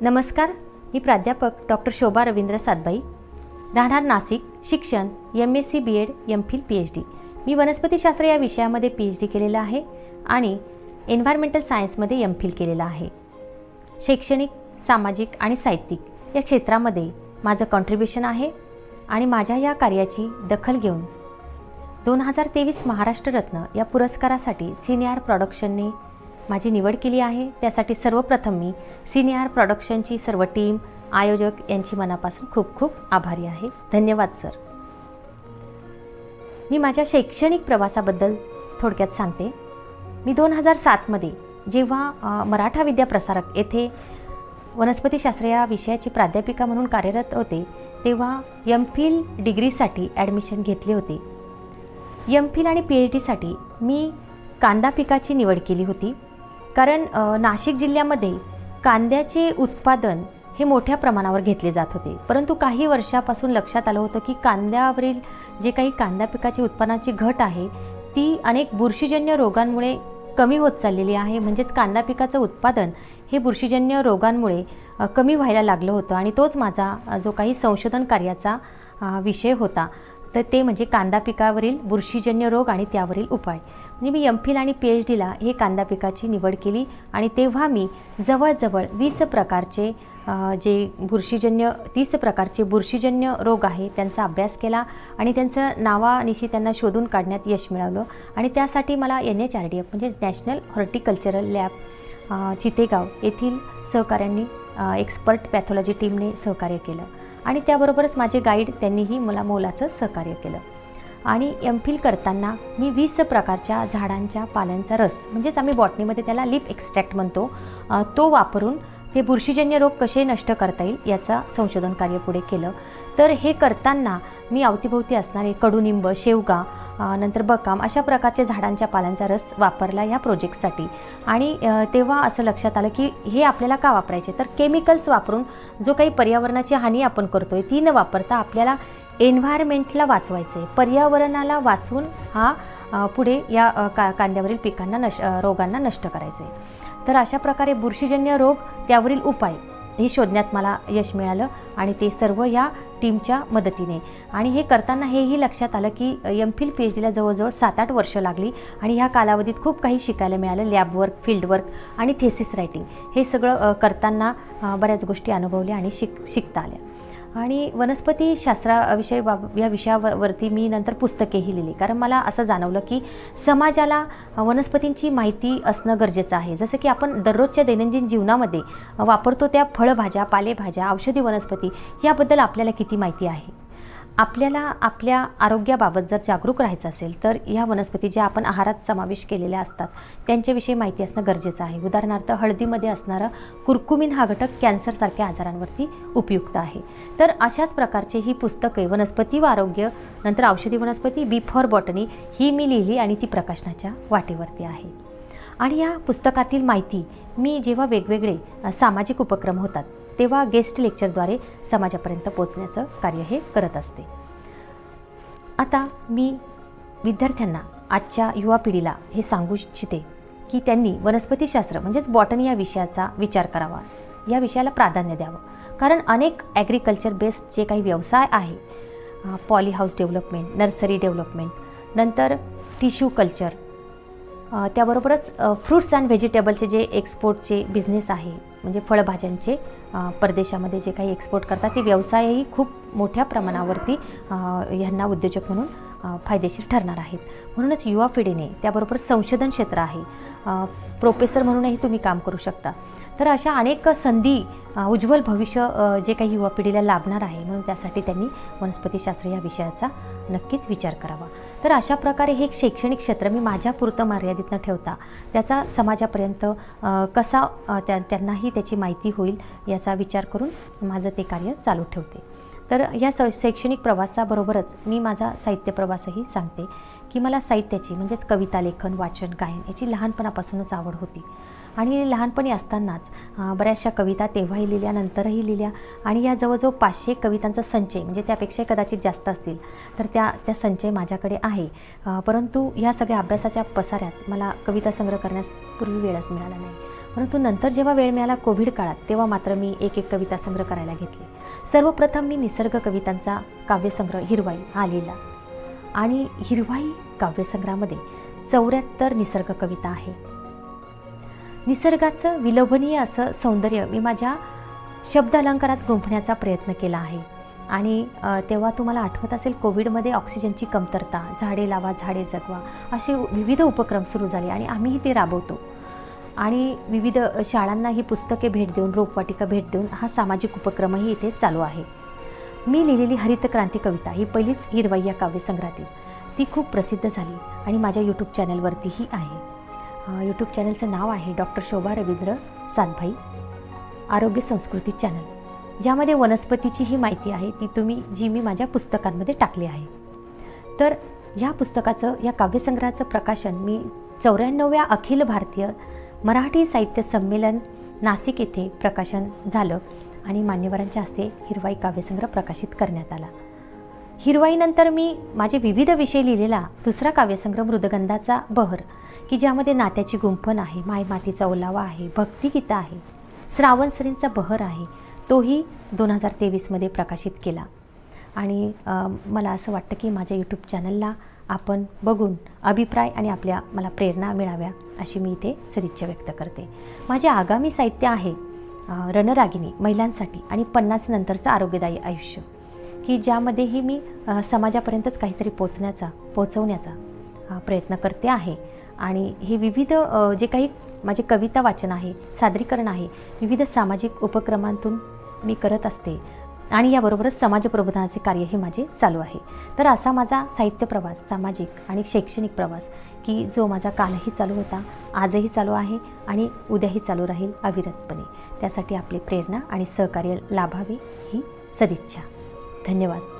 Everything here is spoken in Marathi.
नमस्कार, मी प्राध्यापक डॉक्टर शोभा रवींद्र सातबाई, राहणार नाशिक. शिक्षण MSc BEd MPhil PhD. मी वनस्पतीशास्त्र या विषयामध्ये PhD केलेलं आहे आणि एन्व्हायरमेंटल सायन्समध्ये MPhil केलेलं आहे. शैक्षणिक, सामाजिक आणि साहित्यिक या क्षेत्रामध्ये माझं कॉन्ट्रिब्युशन आहे आणि माझ्या या कार्याची दखल घेऊन 2023 महाराष्ट्र रत्न या पुरस्कारासाठी सिनियर प्रोडक्शनने माझी निवड केली आहे. त्यासाठी सर्वप्रथम मी सिनियर प्रोडक्शनची सर्व टीम, आयोजक यांची मनापासून खूप खूप आभारी आहे. धन्यवाद सर. मी माझ्या शैक्षणिक प्रवासाबद्दल थोडक्यात सांगते. मी 2007मध्ये जेव्हा मराठा विद्याप्रसारक येथे वनस्पतीशास्त्र या विषयाची प्राध्यापिका म्हणून कार्यरत होते, तेव्हा MPhil डिग्रीसाठी ॲडमिशन घेतले होते. MPhil आणि PhDसाठी मी कांदा पिकाची निवड केली होती, कारण नाशिक जिल्ह्यामध्ये कांद्याचे उत्पादन हे मोठ्या प्रमाणावर घेतले जात होते. परंतु काही वर्षापासून लक्षात आलं होतं की कांद्यावरील जे काही कांदा पिकाची उत्पन्नाची घट आहे ती अनेक बुरशीजन्य रोगांमुळे कमी होत चाललेली आहे. म्हणजेच कांदा पिकाचं उत्पादन हे बुरशीजन्य रोगांमुळे कमी व्हायला लागलं होतं आणि तोच माझा जो काही संशोधन कार्याचा विषय होता, तर ते म्हणजे कांदा पिकावरील बुरशीजन्य रोग आणि त्यावरील उपाय. म्हणजे मी MPhil आणि PhDला हे कांदा पिकाची निवड केली आणि तेव्हा मी जवळजवळ 20 प्रकारचे जे 30 प्रकारचे बुरशीजन्य रोग आहे त्यांचा अभ्यास केला आणि त्यांचं नावानिशी त्यांना शोधून काढण्यात यश मिळवलं. आणि त्यासाठी मला NHRDF म्हणजे नॅशनल हॉर्टिकल्चरल लॅब चितेगाव येथील सहकाऱ्यांनी एक्सपर्ट पॅथॉलॉजी टीमने सहकार्य केलं आणि त्याबरोबरच माझे गाईड त्यांनीही मला मोलाचं सहकार्य केलं. आणि MPhil करताना मी 20 प्रकारच्या झाडांच्या पाल्यांचा रस, म्हणजेच आम्ही बॉटनीमध्ये त्याला लीफ एक्स्ट्रॅक्ट म्हणतो, तो वापरून ते बुरशीजन्य रोग कसे नष्ट करता येईल याचा संशोधन कार्य पुढे केलं. तर हे करताना मी अवतीभोवती असणारे कडुनिंब, शेवगा, नंतर बकाम अशा प्रकारच्या झाडांच्या पाल्यांचा रस वापरला या प्रोजेक्टसाठी. आणि तेव्हा असं लक्षात आलं की हे आपल्याला का वापरायचे, तर केमिकल्स वापरून जो काही पर्यावरणाची हानी आपण करतोय ती न वापरता आपल्याला एन्व्हायरमेंटला वाचवायचं आहे, पर्यावरणाला वाचवून हा पुढे या कांद्यावरील पिकांना रोगांना नष्ट करायचं आहे. तर अशा प्रकारे बुरशीजन्य रोग त्यावरील उपाय हे शोधण्यात मला यश मिळालं आणि ते सर्व या टीमच्या मदतीने. आणि हे करताना हेही लक्षात आलं की MPhil PhDला जवळजवळ 7-8 वर्ष लागली आणि ह्या कालावधीत खूप काही शिकायला मिळालं. लॅब वर्क, फील्ड वर्क आणि थेसिस रायटिंग हे सगळं करताना बऱ्याच गोष्टी अनुभवल्या आणि शिकता आल्या. आणि वनस्पतीशास्त्राविषयी या विषयावरती मी नंतर पुस्तकेही लिहिली, कारण मला असं जाणवलं की समाजाला वनस्पतींची माहिती असणं गरजेचं आहे. जसं की आपण दररोजच्या दैनंदिन जीवनामध्ये वापरतो त्या फळभाज्या, पालेभाज्या, औषधी वनस्पती याबद्दल आपल्याला किती माहिती आहे. आपल्याला आपल्या आरोग्याबाबत जर जागरूक राहायचं असेल तर ह्या वनस्पती ज्या आपण आहारात समावेश केलेल्या असतात त्यांच्याविषयी माहिती असणं गरजेचं आहे. उदाहरणार्थ हळदीमध्ये असणारं कुर्कुमिन हा घटक कॅन्सरसारख्या आजारांवरती उपयुक्त आहे. तर अशाच प्रकारचे ही पुस्तके वनस्पती व आरोग्य, नंतर औषधी वनस्पती, बी फॉर बॉटनी ही मी लिहिली आणि ती प्रकाशनाच्या वाटेवरती आहे. आणि या पुस्तकातील माहिती मी जेव्हा वेगवेगळे सामाजिक उपक्रम होतात तेव्हा गेस्ट लेक्चरद्वारे समाजापर्यंत पोहोचण्याचं कार्य हे करत असते. आता मी विद्यार्थ्यांना, आजच्या युवा पिढीला हे सांगू इच्छिते की त्यांनी वनस्पतीशास्त्र म्हणजेच बॉटनी या विषयाचा विचार करावा, या विषयाला प्राधान्य द्यावं. कारण अनेक ॲग्रिकल्चर बेस्ड जे काही व्यवसाय आहे, poly house development, nursery development, नंतर टिश्यू कल्चर, त्याबरोबरच फ्रूट्स अँड व्हेजिटेबलचे जे एक्सपोर्टचे बिझनेस आहे, म्हणजे फळभाज्यांचे परदेशामध्ये जे काही एक्सपोर्ट करतात ते व्यवसायही खूप मोठ्या प्रमाणावरती ह्यांना उद्योजक म्हणून फायदेशीर ठरणार आहेत. म्हणूनच युवा पिढीने, त्याबरोबर संशोधन क्षेत्र आहे, प्रोफेसर म्हणूनही तुम्ही काम करू शकता. तर अशा अनेक संधी, उज्ज्वल भविष्य जे काही युवा पिढीला लाभणार आहे, म्हणून त्यासाठी त्यांनी वनस्पतीशास्त्र या विषयाचा नक्कीच विचार करावा. तर अशा प्रकारे हे शैक्षणिक क्षेत्र मी माझ्यापुरतं मर्यादित न ठेवता त्याचा समाजापर्यंत कसा त्यांनाही त्याची माहिती होईल याचा विचार करून माझं ते कार्य चालू ठेवते. तर या शैक्षणिक प्रवासाबरोबरच मी माझा साहित्य प्रवासही सांगते की मला साहित्याची म्हणजेच कविता लेखन, वाचन, गायन याची लहानपणापासूनच आवड होती. आणि लहानपणी असतानाच बऱ्याचशा कविता तेव्हाही लिहिल्या, नंतरही लिहिल्या आणि या जवळजवळ 500 कवितांचा संचय, म्हणजे त्यापेक्षा कदाचित जास्त असतील, तर त्या संचय माझ्याकडे आहे. परंतु ह्या सगळ्या अभ्यासाच्या पसाऱ्यात मला कविता संग्रह करण्यास पूर्वी वेळच मिळाला नाही. परंतु नंतर जेव्हा वेळ मिळाला कोविड काळात, तेव्हा मात्र मी एक एक कविता संग्रह करायला घेतले. सर्वप्रथम मी निसर्ग कवितांचा काव्यसंग्रह हिरवाई हा लिहिला आणि हिरवाई काव्यसंग्रहामध्ये 74 निसर्ग कविता आहे. निसर्गाचं विलोभनीय असं सौंदर्य मी माझ्या शब्द अलंकारात गुंफण्याचा प्रयत्न केला आहे. आणि तेव्हा तुम्हाला आठवत असेल, कोविडमध्ये ऑक्सिजनची कमतरता, झाडे लावा झाडे जगवा असे विविध उपक्रम सुरू झाले आणि आम्हीही ते राबवतो. आणि विविध शाळांना ही पुस्तके भेट देऊन, रोपवाटिका भेट देऊन हा सामाजिक उपक्रमही इथे चालू आहे. मी लिहिलेली हरित क्रांती कविता ही पहिलीच हिरवाई या काव्यसंग्रहातील, ती खूप प्रसिद्ध झाली आणि माझ्या यूट्यूब चॅनलवरतीही आहे. यूट्यूब चॅनलचं नाव आहे डॉक्टर शोभा रवींद्र सातभाई आरोग्य संस्कृती चॅनल, ज्यामध्ये वनस्पतीची ही माहिती आहे जी मी माझ्या पुस्तकांमध्ये टाकली आहे. तर या पुस्तकाचं, या काव्यसंग्रहाचं प्रकाशन मी 94व्या अखिल भारतीय मराठी साहित्य संमेलन नाशिक येथे प्रकाशन झालं आणि मान्यवरांच्या हस्ते हिरवाई काव्यसंग्रह प्रकाशित करण्यात आला. हिरवाईनंतर मी माझे विविध विषय लिहिलेला दुसरा काव्यसंग्रह मृदगंधाचा बहर, की ज्यामध्ये नात्याची गुंफण आहे, मायमातीचा ओलावा आहे, भक्तिगीतं आहे, श्रावणसरींचा बहर आहे, तोही 2023मध्ये प्रकाशित केला. आणि मला असं वाटतं की माझ्या यूट्यूब चॅनलला आपण बघून अभिप्राय आणि मला प्रेरणा मिळाव्या अशी मी इथे सदिच्छा व्यक्त करते. माझे आगामी साहित्य आहे रणरागिणी महिलांसाठी आणि 50 नंतरचं आरोग्यदायी आयुष्य, की ज्यामध्येही मी समाजापर्यंतच काहीतरी पोचवण्याचा प्रयत्न करते आहे. आणि हे विविध जे काही माझे कविता वाचन आहे, सादरीकरण आहे, विविध सामाजिक उपक्रमांतून मी करत असते आणि याबरोबरच समाज प्रबोधनाचे कार्यही माझे चालू आहे. तर असा माझा साहित्य प्रवास, सामाजिक आणि शैक्षणिक प्रवास, की जो माझा कालही चालू होता, आजही चालू आहे आणि उद्याही चालू राहील अविरतपणे. त्यासाठी आपली प्रेरणा आणि सहकार्य लाभावे ही सदिच्छा. धन्यवाद.